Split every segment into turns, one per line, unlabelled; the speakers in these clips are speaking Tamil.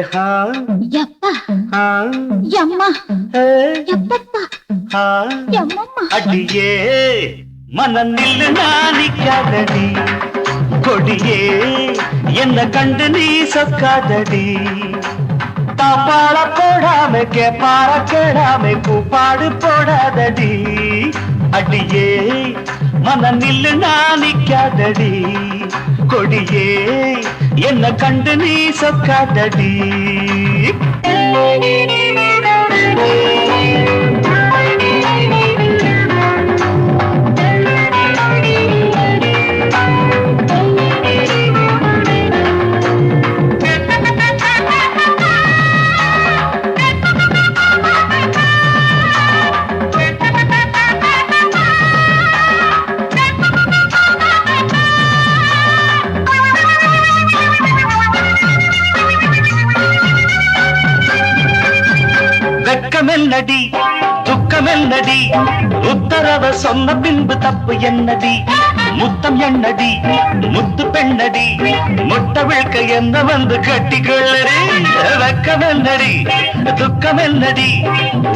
ಯಪ್ಪ ಯಮ್ಮ ಯಪ್ಪಪ್ಪ ಯಮ್ಮಮ್ಮ
அடியே மனநில் நாணிக்காதடி கொடியே என்ன கண்டு நீ சொக்காதடி தாப்பாள போடாம கேப்பார கேடாம கூப்பாடு போடாதடி அடியே மனநில் நாணிக்காதடி கொடியே என்ன கண்டு நீ சொக்காதடி வெக்கமென்னடி துக்கமென்னடி உத்தரவ சொன்ன பின்பு தப்பு என்னடி முத்தம் என்னடி முத்து பெண்ணடி முட்டை விழ்க்க என்ன வந்து கட்டிக்கொள்ளடி வெக்கமென்னடி துக்கமென்னடி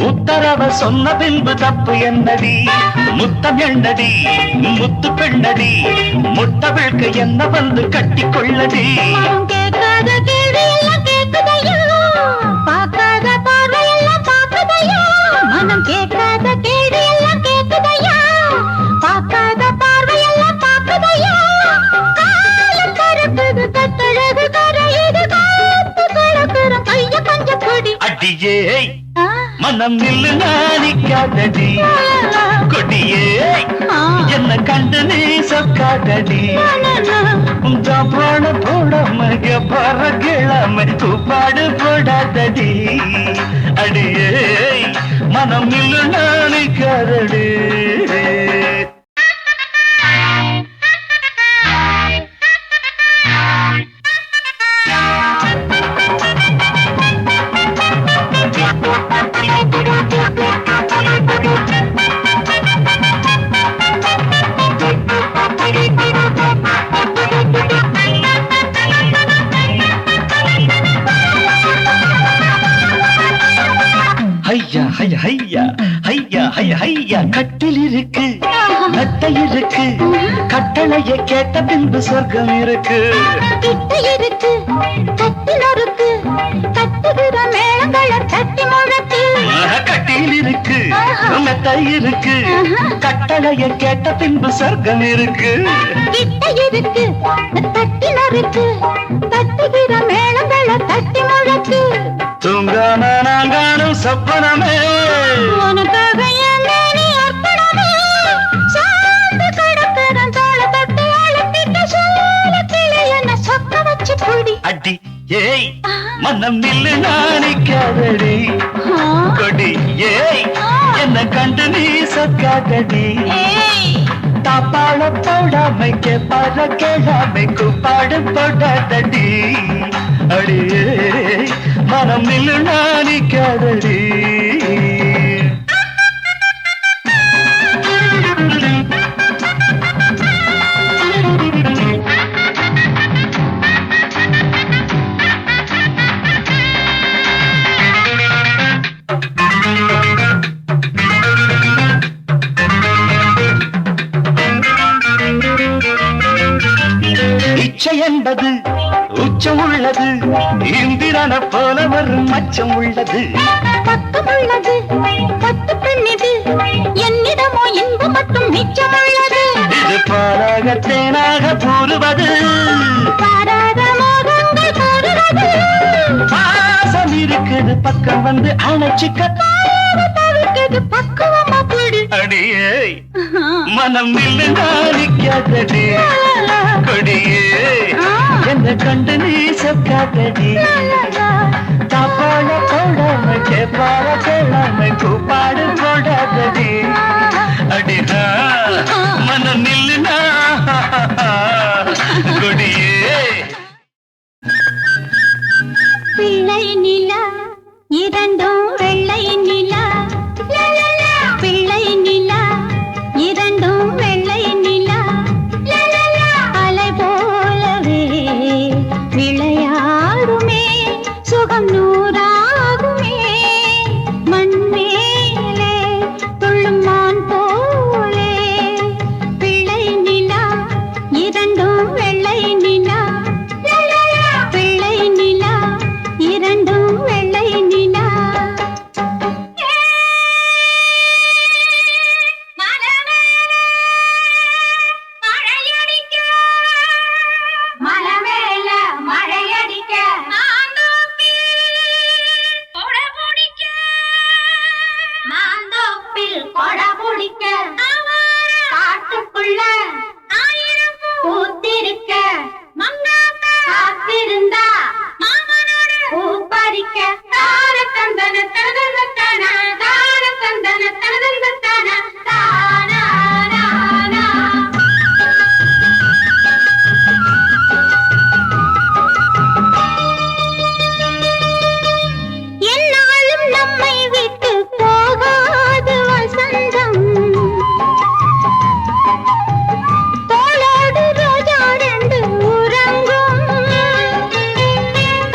உத்தரவ சொன்ன பின்பு தப்பு என்னடி முத்தம் என்னடி முத்து பெண்ணடி முட்டை விழ்க்க என்ன வந்து கட்டிக்கொள்ளடி
கேட்காத கேள்வி எல்லாம் கேட்குதையோ பார்க்காத பார்வை எல்லாம் பார்க்குதையோ மனம் கேட்காத கேள்வி எல்லாம் கேட்குதையா பார்க்காத பார்வை எல்லாம் பார்க்குதையா காலம் பறக்குது கட்டழகு கரையுது காத்து கலக்குறம் கைய கொஞ்சம் கொடி
அடியே மனம் நில்லு நாணிக்காதடி கொடியே என்ன கண்டு நீ சொக்காதடி பிராண போடாம பற கிழமை கூப்பாடு போடாதடி அடியே மனம் நில்லு நாணிக்காதடி ஐயா ஐயா ஐயா ஐயா ஐயா ஐயா கட்டில் இருக்கு நட்டை இருக்கு கட்டளையை கேட்ட பின்பு சொர்க்கம் இருக்கு
கிட்ட இருக்கு கட்டில் இருக்கு கட்டுகிற மேளங்களை தட்டி முழக்கு
கட்டில் இருக்கு நட்டை இருக்கு கட்டளையை கேட்ட பின்பு சொர்க்கம் இருக்கு
கிட்ட இருக்கு கட்டில் இருக்கு கட்டுகிற மேளங்களை தட்டி முழக்கு
தூங்காம நாங்கானும் சொப்பனமே
உனக்காக நீ அர்ப்பணமே சாந்து கடற்கரம் தாழ தொட்டு அழுத்திட்ட சோழ கிளை என்ன சொக்க வச்சு புடி
அடி ஏய் மனம் நில்லு நாணிக்காதடி கொடி ஏய் என்ன கண்டு நீ சொக்காதடி தாப்பாள போடாமை கேப்பார கேளாமை கூப்பாடு போடாதடி அடியே மனம் நில்லு நாணிக்காதடி இச்சை என்பது உச்சம் உள்ளது இந்திரன போல வரும் மச்சம் உள்ளது
பக்கம் உள்ளது பத்து பெண்ணிது என்னிடமோ இன்பம் மட்டும் மிச்சம் உள்ளது
இது பாராக தேனாக கூறுவது
பாராத மோகங்கள் கூறுவது
பாசம் இருக்குது பக்கம் வந்து அணைச்சிக்க
தவிர்க்கிறது பக்குவமா கூடு
அடியே மனம் நில்லு நாணிக்காதடி கொடியே என்ன கண்டு நீ சொக்காதடி தாப்பாள போடாம கேப்பார கேளாம கூப்பாடு போடாதடி அடிஹா மனம் நில்லு கொடியே
பிள்ளை நிலா இரண்டும் வெள்ளை நிலா பிள்ளை நிலா இரண்டும் வெள்ளை நிலா அலை போலவே விளையாடுமே சுகம் தோப்பில் கொடை பிடிக்க காட்டுக்குள்ள ஆயிரம் பூத்திருக்க காத்திருந்தா மாமனோடு பூ பறிக்க தான தந்தன தனதந்தன தான தந்தன தனதந்தன தானா என்னாலும் நம்மை விட்டு போகாது வசந்தம் தோளோடு ரோஜா ரெண்டு உறங்கும்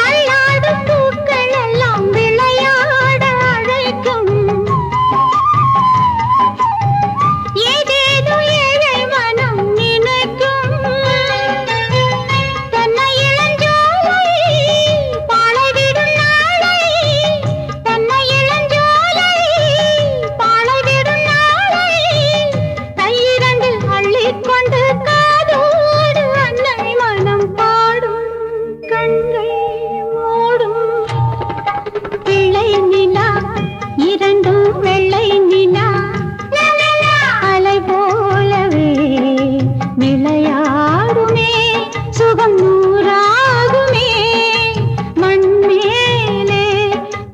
கல்லாடும் பூக்கள் எல்லாம் விளையாட அழைக்கும் ஏதேதோ ஏழை மனம் நினைக்கும் தன்னை இளஞ்சோலை பாலைவிடும் நாளை தன்னை இளஞ்சோலை பாலைவிடும் நாளை கையிரண்டு அள்ளிக்கொண்டு காதோடு அன்னை மனம் பாடும் கண்கள் மூடும் பிள்ளை நிலா இரண்டும் வெள்ளை நிலா அலை போலவே விளையாடுமே சுகம் நூறாகுமே மண் மேலே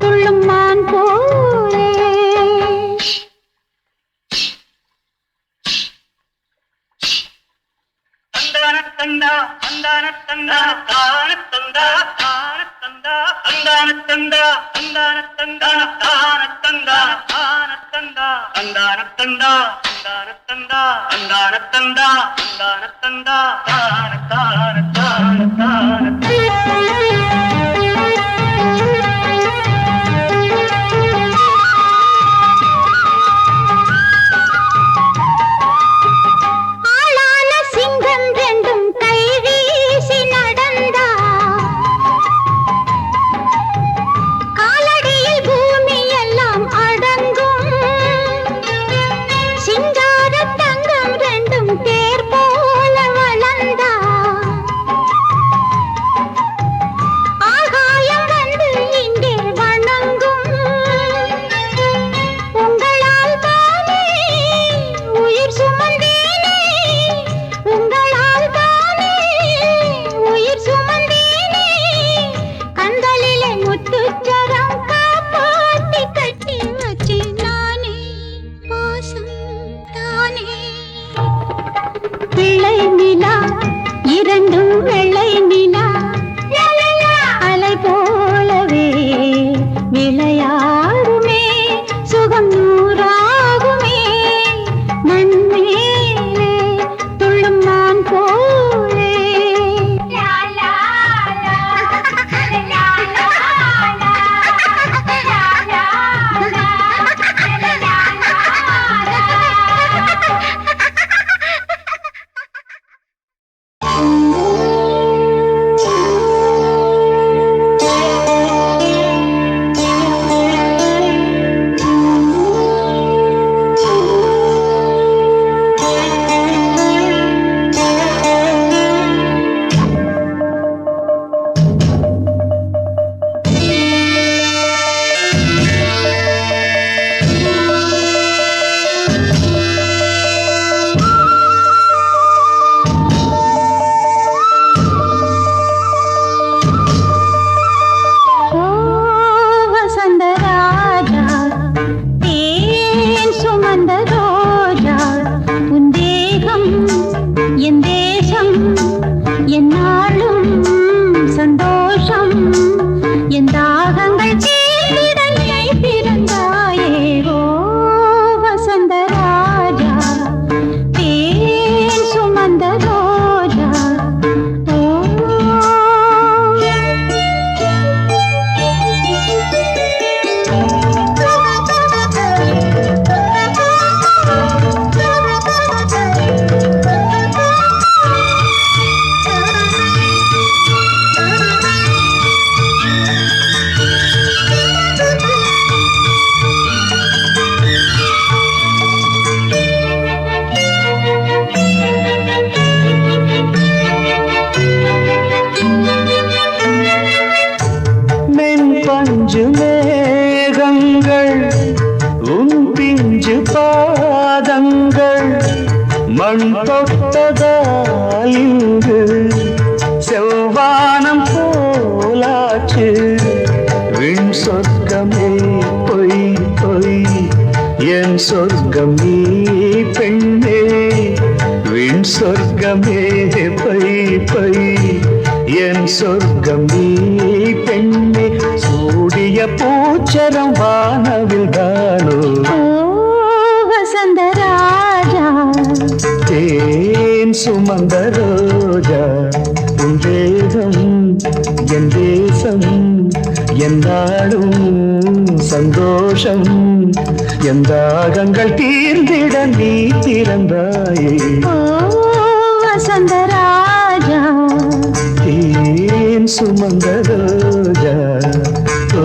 துள்ளும் மான் போலே
தந்தான தந்தா தான தந்தா தான தந்தா தான தந்தா தான தந்தா தான தந்தா தான தந்தா தான தந்தா தான தந்தா தான தந்தா தான தந்தா தான தான தான தான
ஆளான சிங்கம் ரெண்டும் கை வீசி நடந்தா காலடியில் பூமி எல்லாம் அடங்கும் சிங்கார தங்கம் ரெண்டும் தேர் போல வளர்ந்தா ஆகாயம் வந்து இங்கே வணங்கும் உங்களால் தானே உயிர் சுமந்தேனே உங்களால் தானே உயிர் சுமந்தேனே கண்களிலே முத்துச்சரம் காப்பாத்தி கட்டி வச்சு நானே பாசம் தானே பிள்ளை நிலா இரண்டும் வெள்ளை நிலா அலை போலவே விளையாடுமே சுகம் நூறாகுமே மண் மேலே துள்ளும் மான் போலே ஓ வசந்த ராஜா தேன் சுமந்த ரோஜா உன் தேகம் என் தேசம் என்னாலும் சந்தோஷம் என் தாகங்கள் தீர்ந்திடலை பிறந்தாயே ஓ வசந்த ராஜா தேன் சுமந்த ரோஜா ஓ
மென் பஞ்சு மேகங்கள் உன் பிஞ்சு பாதங்கள் மண் தொட்டதால் இங்கு செவ்வானம் போலாச்சு விண் சொர்க்கமே பொய் பொய் என் சொர்க்கம் நீ பெண்ணே விண் சொர்க்கமே பொய் பொய் என் சொர்க்கம் நீ பெண்ணே சூடிய பூச்சரம் வானவில் தானோ
வசந்த ராஜா
தேன் சுமந்த ரோஜா உன் தேகம் என் தேசம் என்னாடும் சந்தோஷம் என் தாகங்கள் தீர்ந்திட நீ திறந்தாயே
வசந்த ராஜா
தேன் சுமந்த ரோஜா ஓ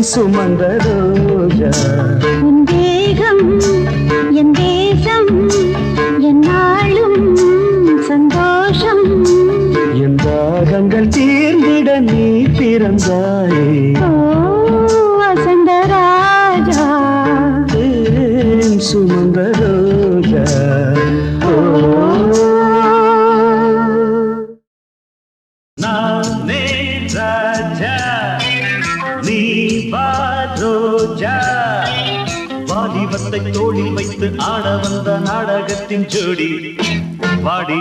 சுமந்த ரோஜா
உன் தேகம் என் தேசம் என்னாலும் சந்தோஷம்
என் தாகங்கள் தீர்ந்திட நீ பிறந்தாயே
வசந்த ராஜா
சுமந்த ரோஜா நானே ராஜா நீ ரோஜா வாலிபத்தை தோளில் வைத்து ஆட வந்த நாடகத்தின் ஜோடி வாடி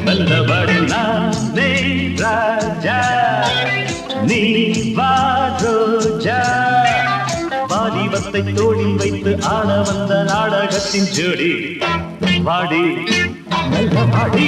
வல்லவாடி நானே ராஜா நீ ரோஜா வாலிபத்தை தோளில் வைத்து ஆட வந்த நாடகத்தின் ஜோடி வாடி வல்லவாடி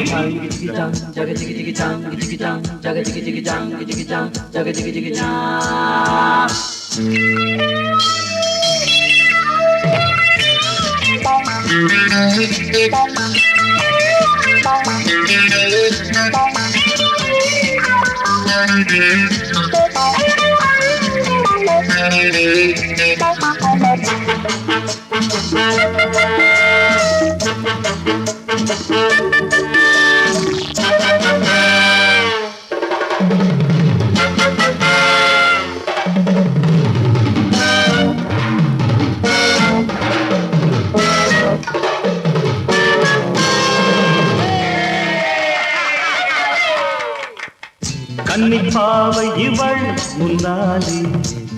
கன்னிப்பாவை இவள் முன்னாலே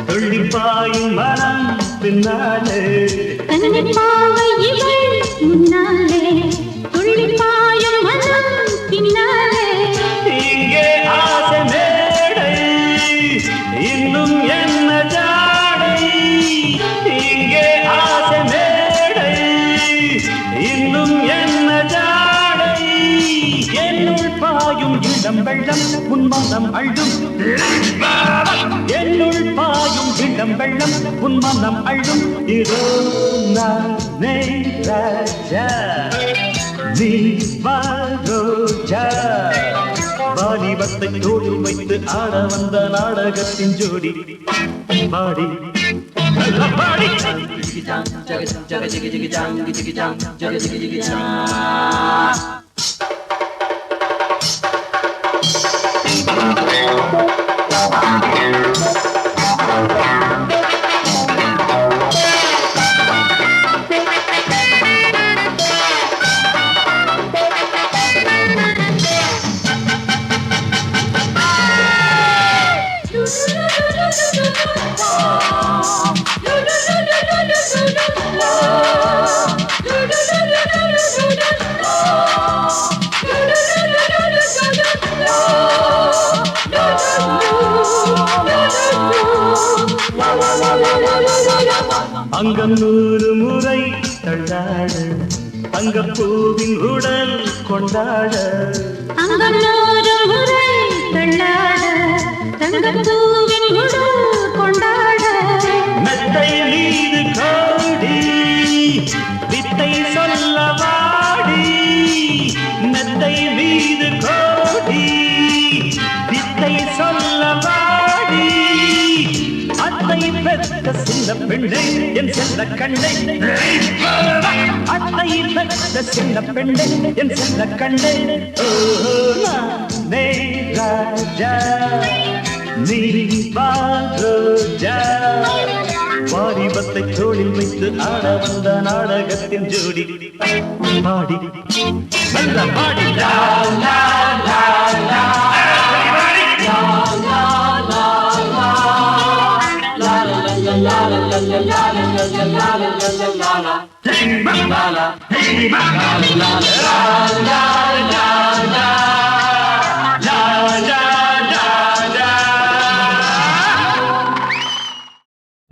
துள்ளிப்பாயும் மனம் பின்னாலே
கன்னிப்பாவை இவள் முன்னாலே துள்ளிப்பாயும் மனம் பின்னாலே
இங்கே ஆசை மேடை இன்னும் என்ன ஜாடை இங்கே ஆசை மேடை இன்னும் என்ன ஜாடை என்னுள் பாயும் இளம் வெள்ளம் உன்மனம் அழும் என்னுள் பாயும் இளம் வெள்ளம் உன்மனம் அழும் இதோ நானே ராஜா நீ ரோஜா வாலிபத்தை தோடு வைத்து ஆட வந்த நாடகத்தின் ஜோடி பாடி பாடி அங்கம் 100 முறை தள்ளாட தங்கப்பூவின் உடல் கொண்டாட
அங்கம் 100 முறை தள்ளாட தங்கப்பூவின் உடல் கொண்டாட
மெத்தை மீது கோடி வித்தை சொல்ல வாடி மெத்தை மீது கோடி வித்தை சொல்ல வாடி அத்தை பெற்ற சின்ன பெண்ணை என் செல்ல கண்ணை அத்தை பெற்ற சின்ன பெண்ணை என் செல்ல கண்ணை நே ராஜா நீ ரோஜா வாரிபத்தை தோளில் வைத்து ஆட வந்த நாடகத்தின் ஜோடி பாடி நல்ல பாடி லா லா லா லா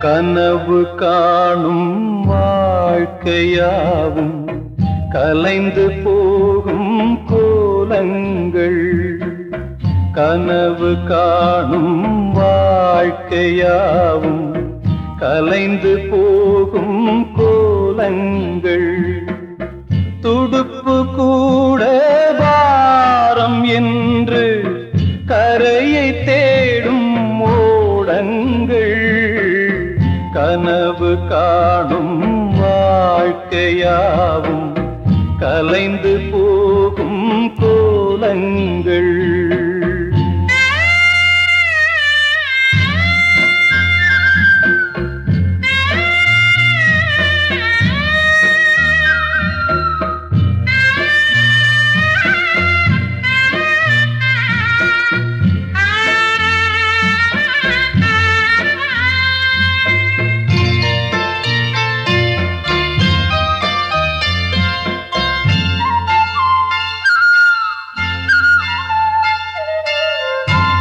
கனவு காணும் வாழ்க்கையாவும் கலைந்து போகும் கோலங்கள் கனவு காணும் வாழ்க்கையாவும் கலைந்து போகும் கோலங்கள் துடுப்பு கூட பாரம் என்று கரையை தேடும் ஓடங்கள் கனவு காணும் வாழ்க்கையாவும் கலைந்து போகும் கோலங்கள்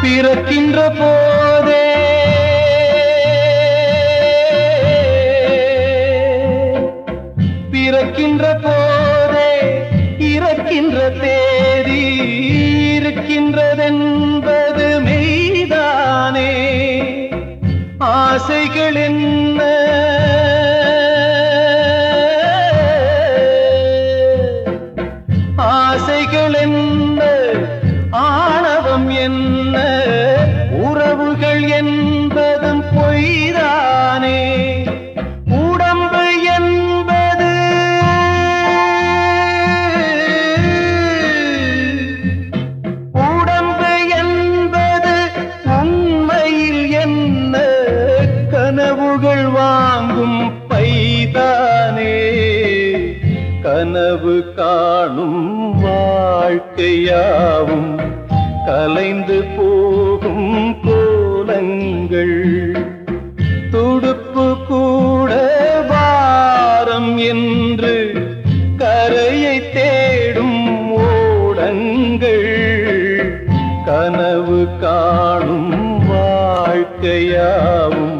பிறக்கின்ற போதே பிறக்கின்ற போதே இறக்கின்ற தேதி இருக்கின்றதென்பது மெய்தானே ஆசைகள் என்ன ஆசைகள் என்ன ஆணவம் என்ன உறவுகள் என்பதும் பொய்தானே உடம்பு என்பது உடம்பு என்பது உண்மையில் என்ன கனவுகள் வாங்கும் பைதானே கனவு காணும் வாழ்க்கையாவும் கலைந்து போகும் கோலங்கள் துடுப்பு கூட பாரம் என்று கரையை தேடும் ஓடங்கள் கனவு காணும் வாழ்க்கையாவும்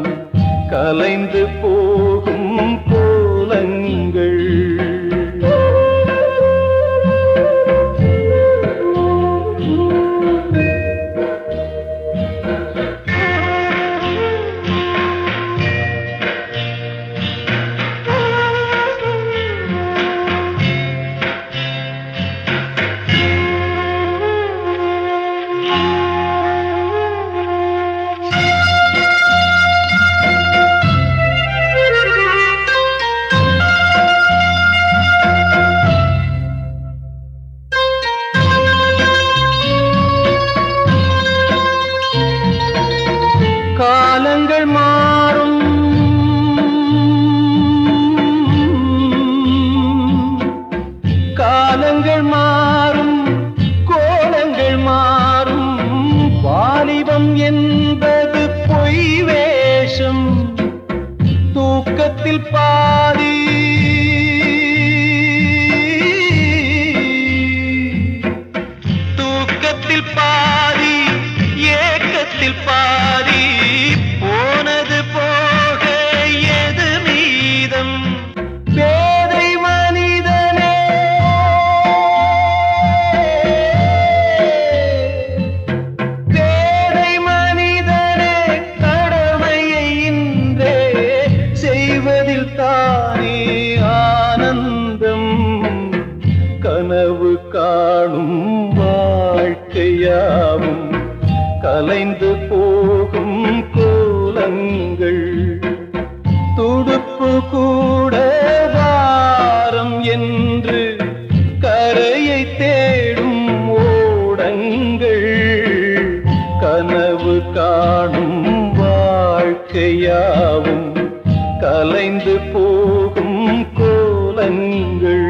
கலைந்து போகும் கோலங்கள் காலங்கள் மாறும் காலங்கள் மாறும் கோலங்கள் மாறும் வாலிபம் என்பது பொய் வேஷம் தூக்கத்தில் பாதி தூக்கத்தில் பாதி ஏக்கத்தில் பாதி போனது போக
கலைந்து போகும் கோலங்கள் துடுப்பு கூட வாரம் என்று கரையை தேடும் ஓடங்கள் கனவு காணும் வாழ்க்கையாவும் கலைந்து போகும் கோலங்கள்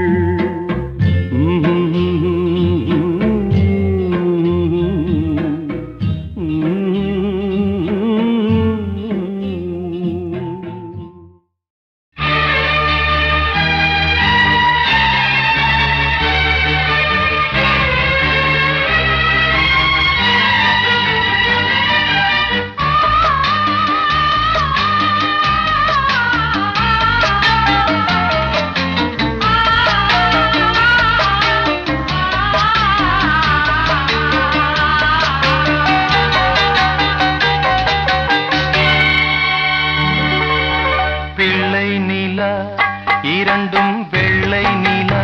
இரண்டும் வெள்ளை நிலா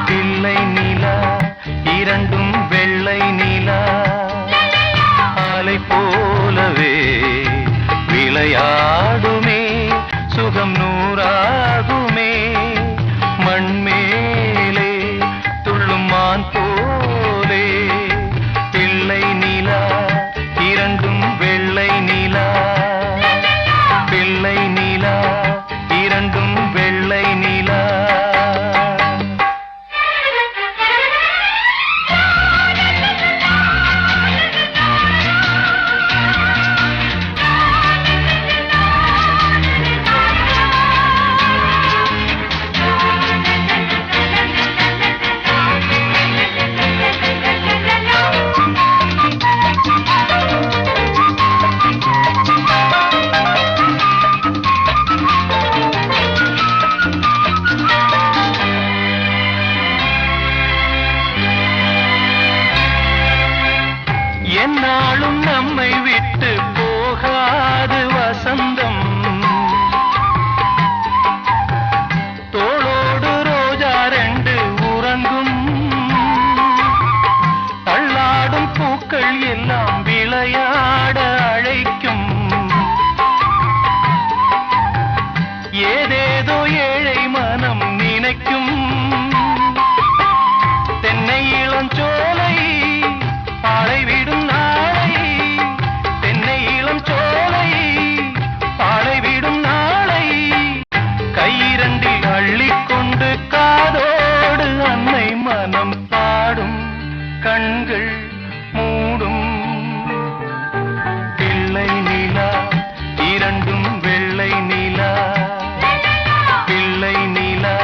பிள்ளை நிலா இரண்டும் வெள்ளை நிலா ஆலை போலவே விளையாடுமே சுகம் நூறாகுமே மண்மேலே துள்ளும் மான் போலே பிள்ளை நிலா இரண்டும் வெள்ளை நிலா பிள்ளை நிலா இரண்டும் வெள்ளை நிலா என்னாலும் நம்மை விட்டு போகாது வசந்தம் தோளோடு ரோஜா ரெண்டு உறங்கும் தள்ளாடும் பூக்கள் எல்லாம் விளையாட அழைக்கும் ஏதேதோ ஏழை மனம் நினைக்கும் தென்னை இளஞ்சோலை பாழைவிடும் நாளை தென்னை இளம் சோலை பாழைவிடும் நாளை கையிரண்டில் அள்ளிக்கொண்டு காதோடு அன்னை மனம் பாடும் கண்கள் மூடும் பிள்ளை நிலா இரண்டும் வெள்ளை நிலா பிள்ளை நிலா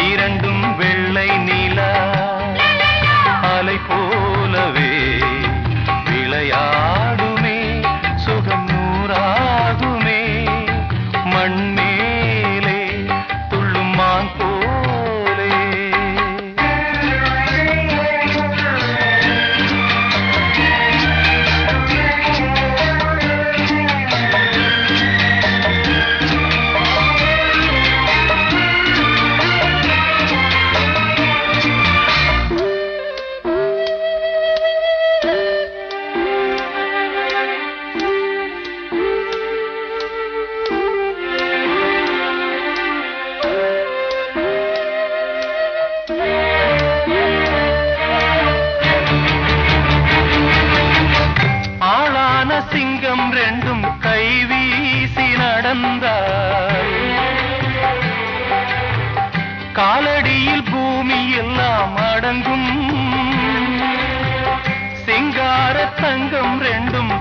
இரண்டும் வெள்ளை நிலா அலை போலவே விளையாடுமே சுகம் நூறாகுமே மண்மேலே துள்ளும் மான் போலே சிங்கம் ரெண்டும் கை வீசி நடந்தார் காலடியில் பூமி எல்லாம் அடங்கும் சிங்கார தங்கம் ரெண்டும்